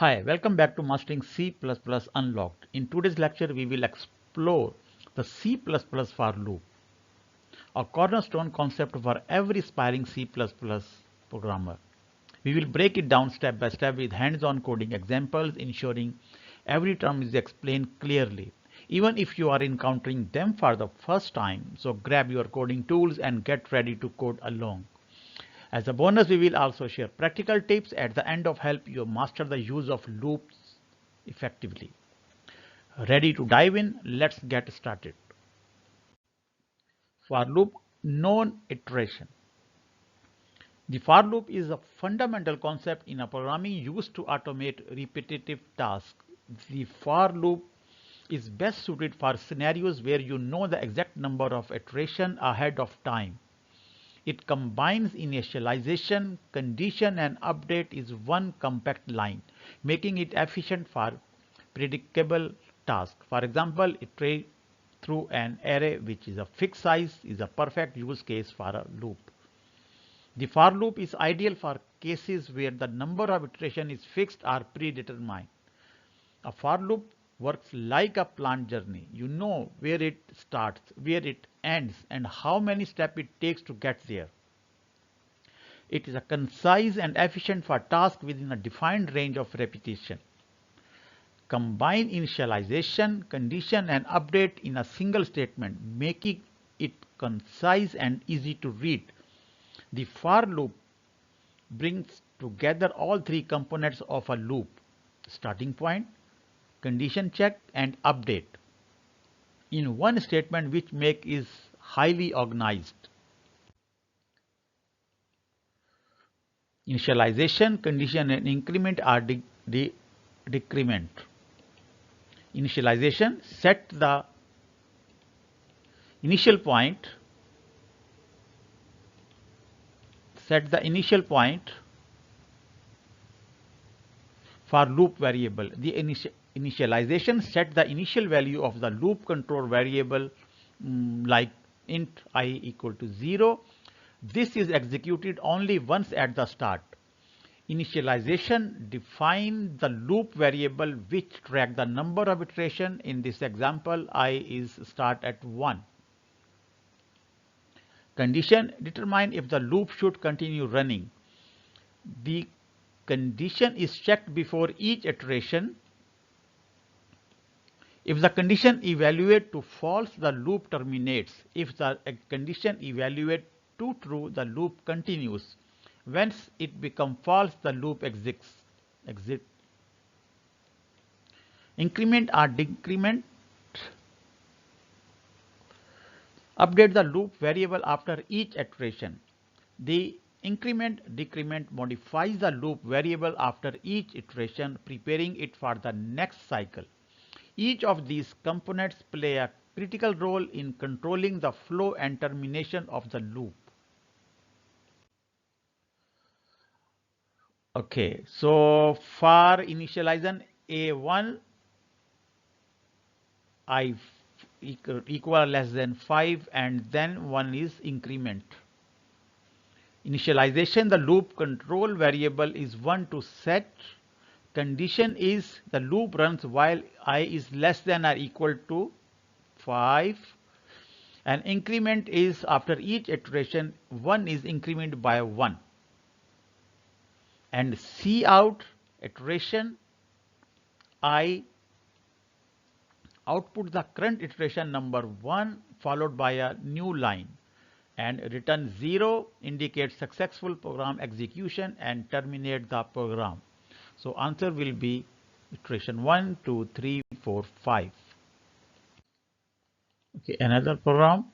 Hi, welcome back to Mastering C++ Unlocked. In today's lecture, we will explore the C++ for loop, a cornerstone concept for every aspiring C++ programmer. We will break it down step by step with hands-on coding examples, ensuring every term is explained clearly, even if you are encountering them for the first time. So grab your coding tools and get ready to code along. As a bonus, we will also share practical tips at the end of help you master the use of loops effectively. Ready to dive in? Let's get started. For loop non-iteration. The for loop is a fundamental concept in a programming used to automate repetitive tasks. The for loop is best suited for scenarios where you know the exact number of iterations ahead of time. It combines initialization, condition, and update is one compact line, making it efficient for predictable tasks. For example, iterate through an array which is a fixed size is a perfect use case for a loop. The for loop is ideal for cases where the number of iterations is fixed or predetermined. A for loop works like a planned journey. You know where it starts, where it ends, and how many steps it takes to get there. It is a concise and efficient for tasks within a defined range of repetition. Combine initialization, condition, and update in a single statement, making it concise and easy to read. The for loop brings together all three components of a loop: starting point, condition check, and update in one statement, which make is highly organized. Initialization, condition, and increment are decrement. Initialization set the initial point for loop variable. The initialization set the initial value of the loop control variable like int I equal to 0. This is executed only once at the start. Initialization defines the loop variable which track the number of iteration. In this example, I is start at 1. Condition determine if the loop should continue running. The condition is checked before each iteration. If the condition evaluates to false, the loop terminates. If the condition evaluates to true, the loop continues. Once it becomes false, the loop exits. Increment or decrement. Update the loop variable after each iteration. The increment decrement modifies the loop variable after each iteration, preparing it for the next cycle. Each of these components play a critical role in controlling the flow and termination of the loop. Okay, so for initialization A1 I equal less than 5 and then 1 is increment. Initialization, the loop control variable is 1 to set. Condition is the loop runs while I is less than or equal to 5. And increment is after each iteration 1 is incremented by 1. And cout iteration I output the current iteration number 1 followed by a new line, and return 0 indicates successful program execution and terminate the program. So answer will be iteration 1, 2, 3, 4, 5. Okay, another program.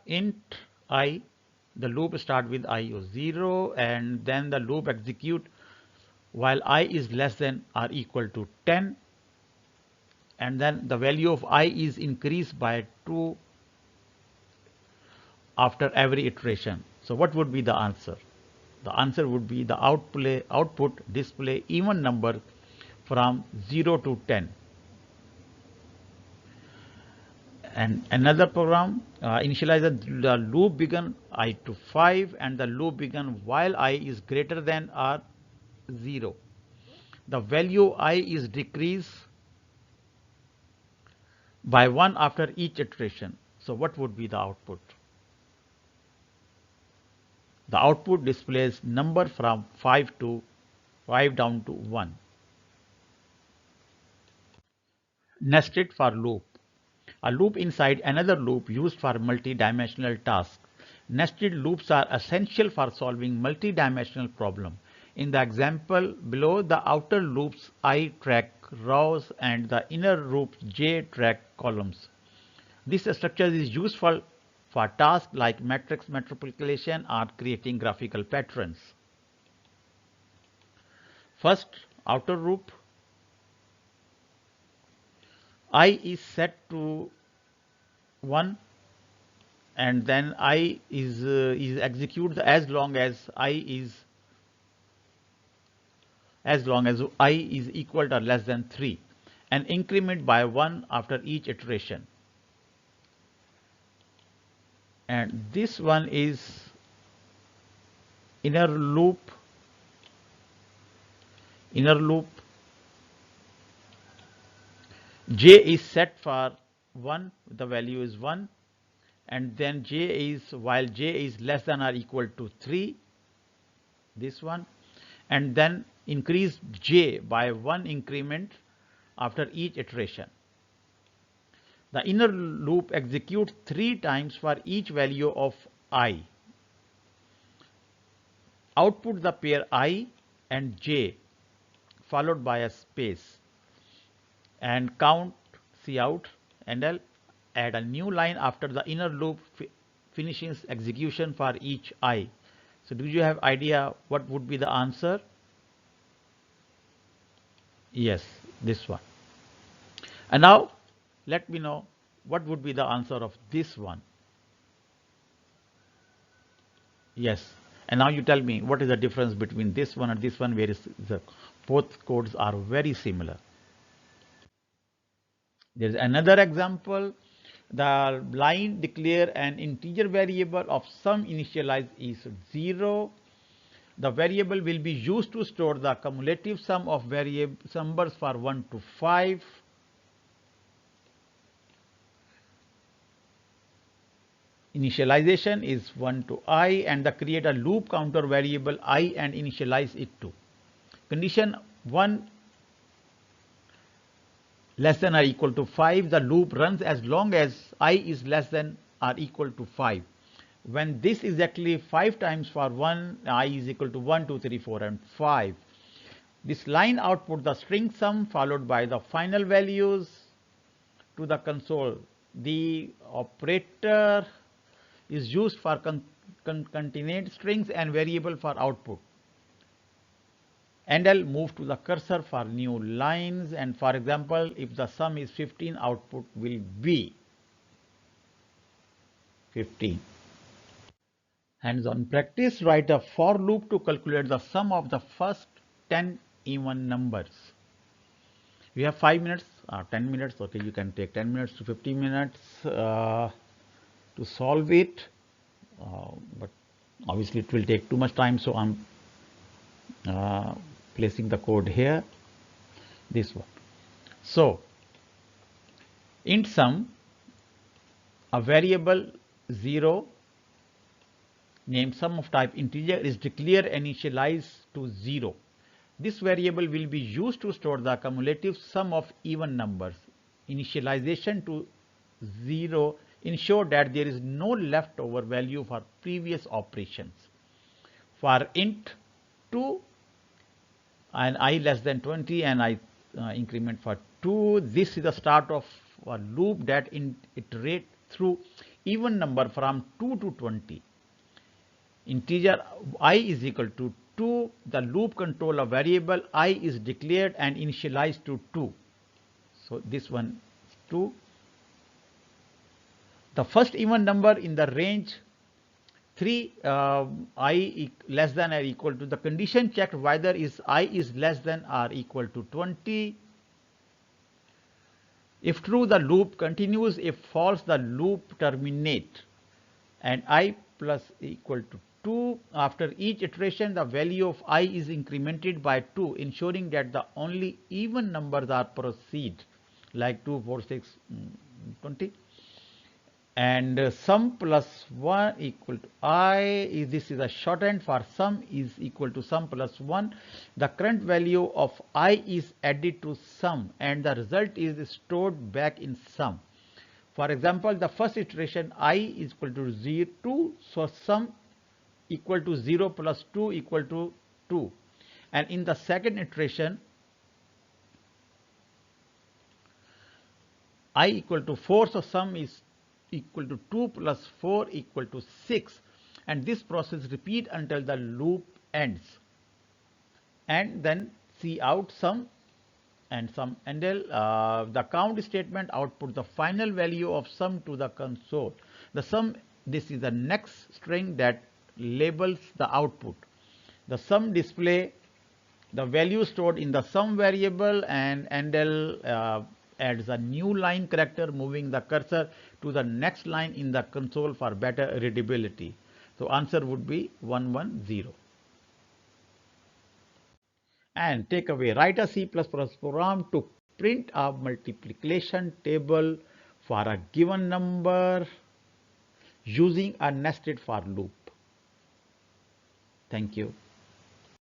Int I, the loop start with I of 0 and then the loop execute while I is less than or equal to 10, and then the value of I is increased by 2 after every iteration. So what would be the answer? The answer would be the output display even number from 0 to 10. And another program, initialize the loop begin I to 5 and the loop begin while I is greater than or 0. the value I is decreased by 1 after each iteration. So what would be the output? The output displays number from 5 down to 1. Nested for loop. A loop inside another loop used for multi-dimensional tasks. Nested loops are essential for solving multi-dimensional problems. In the example below, the outer loops I track rows and the inner loops J track columns. This structure is useful for tasks like matrix multiplication or creating graphical patterns. First, outer loop I is set to 1 and then I is executed as long as I is equal to or less than 3 and increment by 1 after each iteration. And this one is inner loop J is set for 1, the value is 1, and then J is, while J is less than or equal to 3, this one, and then increase J by 1 increment after each iteration. The inner loop executes 3 times for each value of I. Output the pair I and J followed by a space and count Cout and L. Add a new line after the inner loop finishes execution for each I. So do you have idea what would be the answer? Yes, this one. And now let me know what would be the answer of this one. Yes. And now you tell me what is the difference between this one and this one, where is the both codes are very similar. There is another example. The line declare an integer variable of sum initialized is 0. The variable will be used to store the cumulative sum of numbers for 1 to 5. Initialization is 1 to I and the create a loop counter variable I and initialize it to. Condition 1 less than or equal to 5, the loop runs as long as I is less than or equal to 5. When this is actually 5 times for 1, I is equal to 1, 2, 3, 4 and 5. This line output the string sum followed by the final values to the console. The operator is used for concatenate strings and variable for output. And I'll move to the cursor for new lines, and for example, if the sum is 15, output will be 15. Hands-on practice, write a for loop to calculate the sum of the first 10 even numbers. We have 5 minutes or 10 minutes, okay, you can take 10 minutes to 15 minutes to solve it, but obviously it will take too much time, so I'm placing the code here, this one. So int sum, a variable 0 named sum of type integer is declared and initialized to 0. This variable will be used to store the cumulative sum of even numbers. Initialization to 0 ensure that there is no leftover value for previous operations. For int 2 and I less than 20 and I increment for 2, this is the start of a loop that iterate through even number from 2 to 20. Integer I is equal to 2, the loop control a variable I is declared and initialized to 2. So this one is 2. The first even number in the range 3, I less than or equal to, the condition checked whether is I is less than or equal to 20. If true, the loop continues. If false, the loop terminate. And I plus equal to 2 after each iteration the value of I is incremented by 2, ensuring that the only even numbers are proceed, like 2, 4, 6, 20. And sum plus 1 equal to I, this is a shorthand for sum is equal to sum plus 1. The current value of I is added to sum and the result is stored back in sum. For example, the first iteration I is equal to 0, 2, so sum equal to 0 plus 2 equal to 2. And in the second iteration, I equal to 4, so sum is equal to 2 plus 4 equal to 6. And this process repeat until the loop ends. And then see out sum and sum endl. The count statement output the final value of sum to the console. The sum, this is the next string that labels the output. The sum display the value stored in the sum variable, and endl adds a new line character moving the cursor to the next line in the console for better readability. So answer would be 110. And take away, write a C++ program to print a multiplication table for a given number using a nested for loop. Thank you.